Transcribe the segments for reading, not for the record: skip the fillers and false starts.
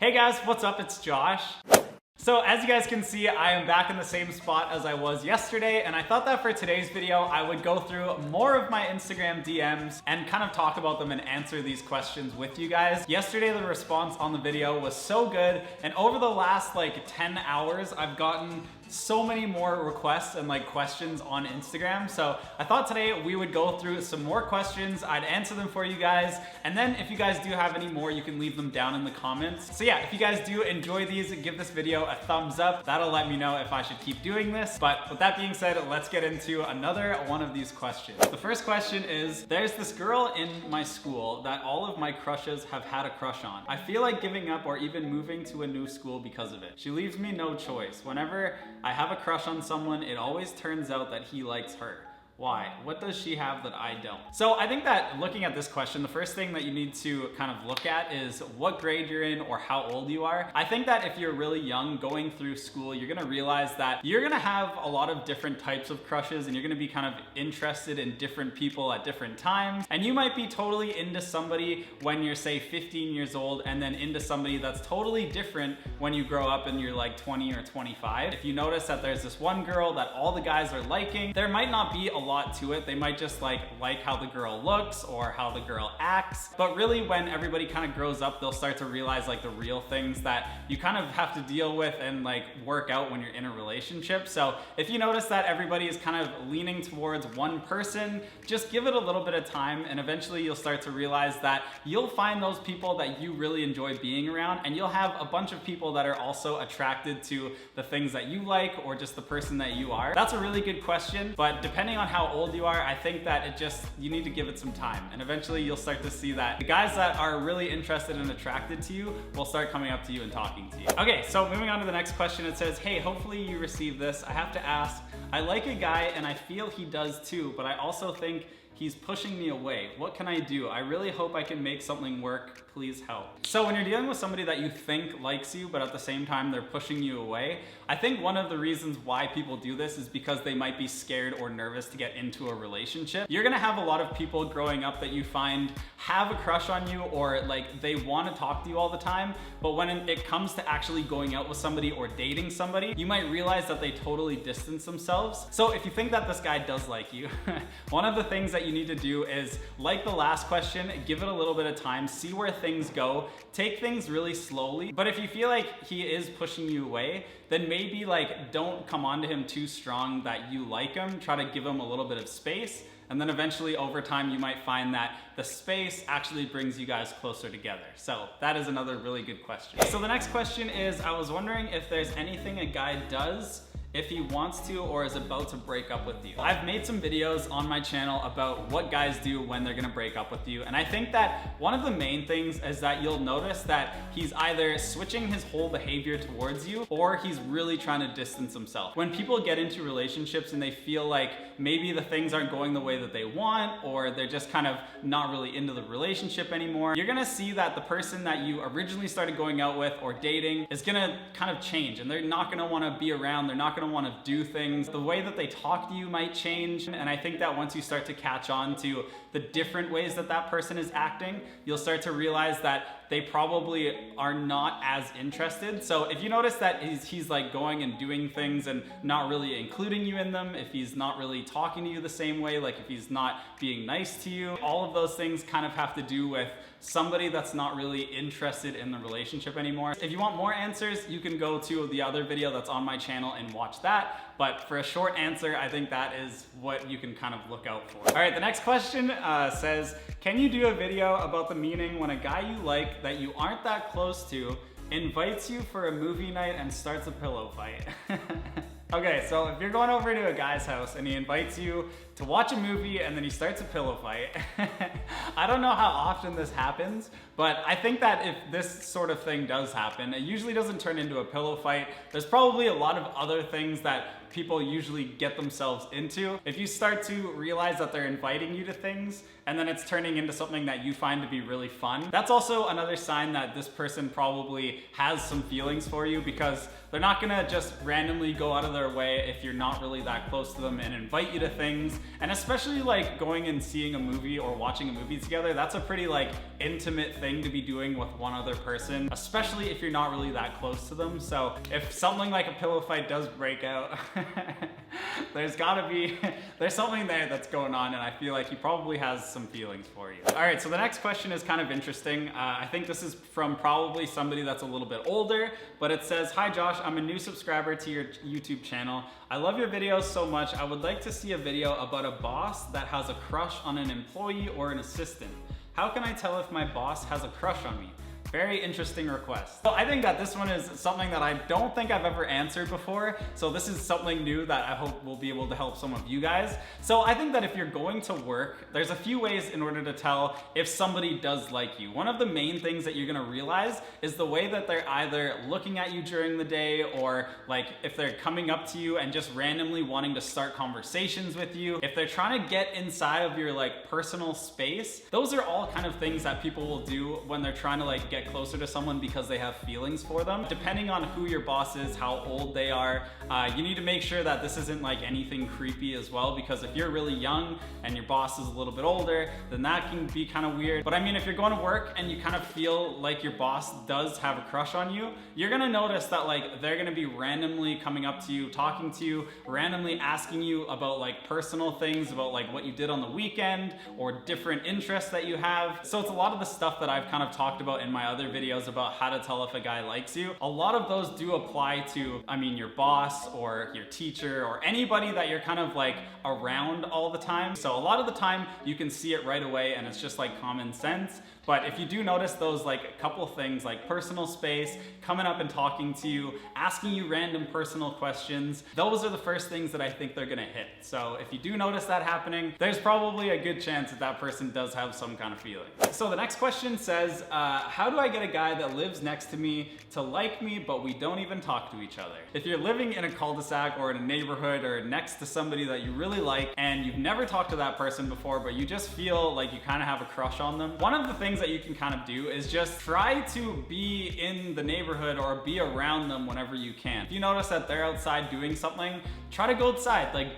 Hey guys, what's up? It's Josh. So as you guys can see, I am back in the same spot as I was yesterday, and I thought that for today's video, I would go through more of my Instagram DMs and kind of talk about them and answer these questions with you guys. Yesterday, the response on the video was so good, and over the last like 10 hours, I've gotten so many more requests and questions on Instagram. So I thought today we would go through some more questions. I'd answer them for you guys. And then if you guys do have any more, you can leave them down in the comments. So yeah, if you guys do enjoy these, give this video a thumbs up. That'll let me know if I should keep doing this. But with that being said, let's get into another one of these questions. The first question is, there's this girl in my school that all of my crushes have had a crush on. I feel like giving up or even moving to a new school because of it. She leaves me no choice. Whenever I have a crush on someone, it always turns out that he likes her. Why? What does she have that I don't? So I think that looking at this question, the first thing that you need to kind of look at is what grade you're in or how old you are. I think that if you're really young going through school, you're gonna realize that you're gonna have a lot of different types of crushes and you're gonna be kind of interested in different people at different times. And you might be totally into somebody when you're say 15 years old and then into somebody that's totally different when you grow up and you're like 20 or 25. If you notice that there's this one girl that all the guys are liking, there might not be a lot to it. They might just like how the girl looks or how the girl acts. But really when everybody kind of grows up, they'll start to realize like the real things that you kind of have to deal with and like work out when you're in a relationship. So if you notice that everybody is kind of leaning towards one person, just give it a little bit of time and eventually you'll start to realize that you'll find those people that you really enjoy being around, and you'll have a bunch of people that are also attracted to the things that you like or just the person that you are. That's a really good question, but depending on how old you are, I think that you need to give it some time, and eventually you'll start to see that the guys that are really interested and attracted to you will start coming up to you and talking to you. Okay, so moving on to the next question, it says, hey, hopefully you receive this. I have to ask, I like a guy and I feel he does too, but I also think he's pushing me away. What can I do? I really hope I can make something work. Please help. So when you're dealing with somebody that you think likes you, but at the same time they're pushing you away, I think one of the reasons why people do this is because they might be scared or nervous to get into a relationship. You're gonna have a lot of people growing up that you find have a crush on you or like they want to talk to you all the time, but when it comes to actually going out with somebody or dating somebody, you might realize that they totally distance themselves. So if you think that this guy does like you, one of the things that you need to do is, like the last question, give it a little bit of time, see where things go, take things really slowly. But if you feel like he is pushing you away, then maybe don't come on to him too strong that you like him. Try to give him a little bit of space. And then eventually over time, you might find that the space actually brings you guys closer together. So that is another really good question. So the next question is, I was wondering if there's anything a guy does if he wants to or is about to break up with you. I've made some videos on my channel about what guys do when they're gonna break up with you, and I think that one of the main things is that you'll notice that he's either switching his whole behavior towards you or he's really trying to distance himself. When people get into relationships and they feel like maybe the things aren't going the way that they want, or they're just kind of not really into the relationship anymore, you're gonna see that the person that you originally started going out with or dating is gonna kind of change, and they're not gonna wanna be around, they're not gonna want to do things. The way that they talk to you might change, and I think that once you start to catch on to the different ways that that person is acting, you'll start to realize that they probably are not as interested. So if you notice that he's like going and doing things and not really including you in them, if he's not really talking to you the same way, like if he's not being nice to you, all of those things kind of have to do with somebody that's not really interested in the relationship anymore. If you want more answers, you can go to the other video that's on my channel and watch that. But for a short answer, I think that is what you can kind of look out for. All right, the next question says, can you do a video about the meaning when a guy you like that you aren't that close to invites you for a movie night and starts a pillow fight? Okay, so if you're going over to a guy's house and he invites you to watch a movie and then he starts a pillow fight, I don't know how often this happens, but I think that if this sort of thing does happen, it usually doesn't turn into a pillow fight. There's probably a lot of other things that people usually get themselves into. If you start to realize that they're inviting you to things and then it's turning into something that you find to be really fun, that's also another sign that this person probably has some feelings for you, because they're not gonna just randomly go out of their way if you're not really that close to them and invite you to things And especially like going and seeing a movie or watching a movie together, that's a pretty like intimate thing to be doing with one other person, especially if you're not really that close to them. So if something like a pillow fight does break out, there's something there that's going on, and I feel like he probably has some feelings for you. All right, so the next question is kind of interesting. I think this is from probably somebody that's a little bit older, but it says, "Hi Josh, I'm a new subscriber to your YouTube channel. I love your videos so much. I would like to see a video about a boss that has a crush on an employee or an assistant. How can I tell if my boss has a crush on me?" Very interesting request. So I think that this one is something that I don't think I've ever answered before. So this is something new that I hope will be able to help some of you guys. So I think that if you're going to work, there's a few ways in order to tell if somebody does like you. One of the main things that you're gonna realize is the way that they're either looking at you during the day, or like if they're coming up to you and just randomly wanting to start conversations with you, if they're trying to get inside of your like personal space. Those are all kind of things that people will do when they're trying to like get closer to someone because they have feelings for them. Depending on who your boss is, how old they are, you need to make sure that this isn't like anything creepy as well, because if you're really young and your boss is a little bit older, then that can be kind of weird. But I mean, if you're going to work and you kind of feel like your boss does have a crush on you, you're gonna notice that like they're gonna be randomly coming up to you, talking to you, randomly asking you about like personal things, about like what you did on the weekend or different interests that you have. So it's a lot of the stuff that I've kind of talked about in my other videos about how to tell if a guy likes you. A lot of those do apply to, I mean, your boss or your teacher or anybody that you're kind of like around all the time. So a lot of the time you can see it right away and it's just like common sense. But if you do notice those like a couple things like personal space, coming up and talking to you, asking you random personal questions, those are the first things that I think they're gonna hit. So if you do notice that happening, there's probably a good chance that that person does have some kind of feeling. So the next question says, how do I get a guy that lives next to me to like me, but we don't even talk to each other? If you're living in a cul-de-sac or in a neighborhood or next to somebody that you really like and you've never talked to that person before, but you just feel like you kind of have a crush on them, one of the things that you can kind of do is just try to be in the neighborhood or be around them whenever you can. If you notice that they're outside doing something, try to go outside, like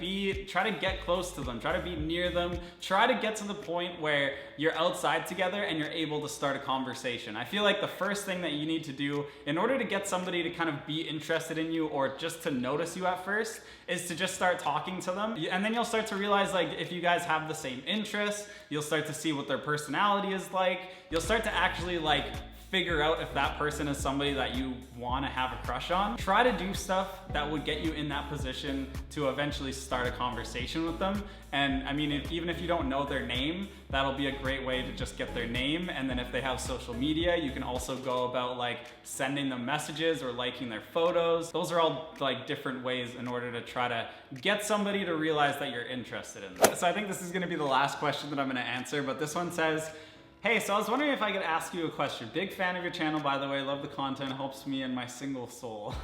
try to get close to them, try to be near them, try to get to the point where you're outside together and you're able to start a conversation. I feel like the first thing that you need to do in order to get somebody to kind of be interested in you or just to notice you at first is to just start talking to them. And then you'll start to realize like if you guys have the same interests, you'll start to see what their personality is like. You'll start to actually like figure out if that person is somebody that you want to have a crush on. Try to do stuff that would get you in that position to eventually start a conversation with them. And I mean, even if you don't know their name, that'll be a great way to just get their name. And then if they have social media, you can also go about like sending them messages or liking their photos. Those are all like different ways in order to try to get somebody to realize that you're interested in them. So I think this is gonna be the last question that I'm gonna answer, but this one says, "Hey, so I was wondering if I could ask you a question. Big fan of your channel, by the way. Love the content, helps me in my single soul.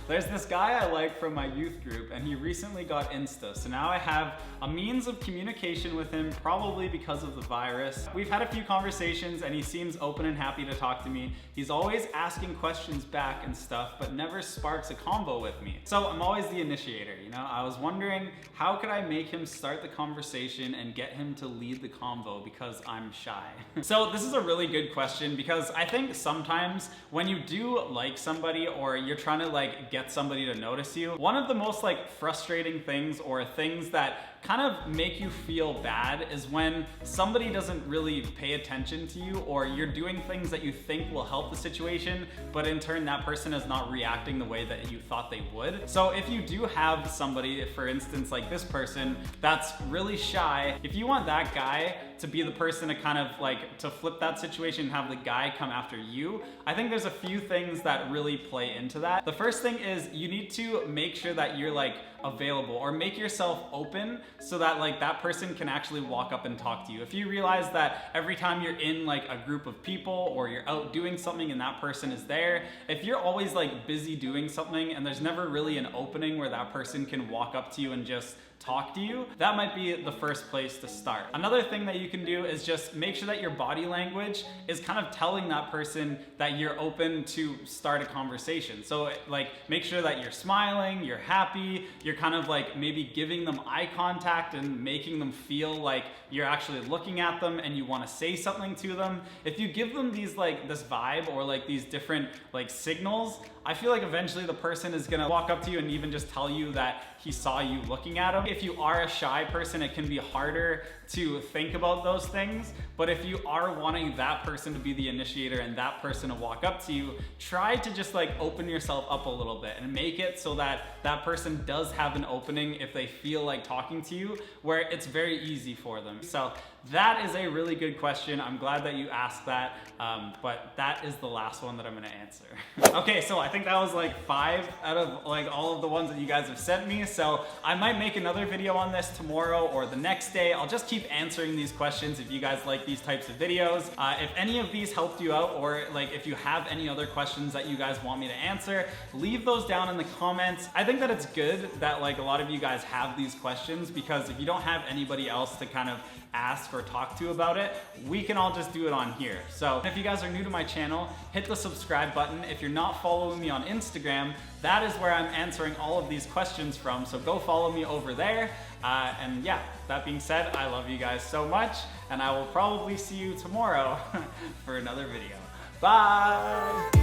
There's this guy I like from my youth group, and he recently got Insta. So now I have a means of communication with him, probably because of the virus. We've had a few conversations, and he seems open and happy to talk to me. He's always asking questions back and stuff, but never sparks a convo with me. So I'm always the initiator, you know? I was wondering, how could I make him start the conversation and get him to lead the convo because I'm shy?" So this is a really good question, because I think sometimes when you do like somebody or you're trying to like get somebody to notice you, one of the most like frustrating things or things that kind of make you feel bad is when somebody doesn't really pay attention to you, or you're doing things that you think will help the situation, but in turn that person is not reacting the way that you thought they would. So if you do have somebody, for instance like this person, that's really shy, if you want that guy to be the person to kind of like to flip that situation and have the guy come after you, I think there's a few things that really play into that. The first thing is you need to make sure that you're like available, or make yourself open so that like that person can actually walk up and talk to you. If you realize that every time you're in like a group of people or you're out doing something and that person is there, if you're always like busy doing something and there's never really an opening where that person can walk up to you and just talk to you, that might be the first place to start. Another thing that you can do is just make sure that your body language is kind of telling that person that you're open to start a conversation. So like make sure that you're smiling, you're happy, you're kind of like maybe giving them eye contact and making them feel like you're actually looking at them and you want to say something to them. If you give them these like this vibe or like these different like signals, I feel like eventually the person is gonna walk up to you and even just tell you that he saw you looking at him. If you are a shy person, it can be harder to think about those things, but if you are wanting that person to be the initiator and that person to walk up to you, try to just like open yourself up a little bit and make it so that that person does have an opening if they feel like talking to you, where it's very easy for them. So that is a really good question. I'm glad that you asked that, but that is the last one that I'm gonna answer. Okay, so I think that was like 5 out of like all of the ones that you guys have sent me. So I might make another video on this tomorrow or the next day. I'll just keep answering these questions if you guys like these types of videos. If any of these helped you out, or like if you have any other questions that you guys want me to answer, leave those down in the comments. I think that it's good that like a lot of you guys have these questions, because if you don't have anybody else to kind of ask or talk to about it, we can all just do it on here. So if you guys are new to my channel, hit the subscribe button. If you're not following me on Instagram, that is where I'm answering all of these questions from, so go follow me over there. And yeah, that being said, I love you guys so much, and I will probably see you tomorrow for another video. Bye!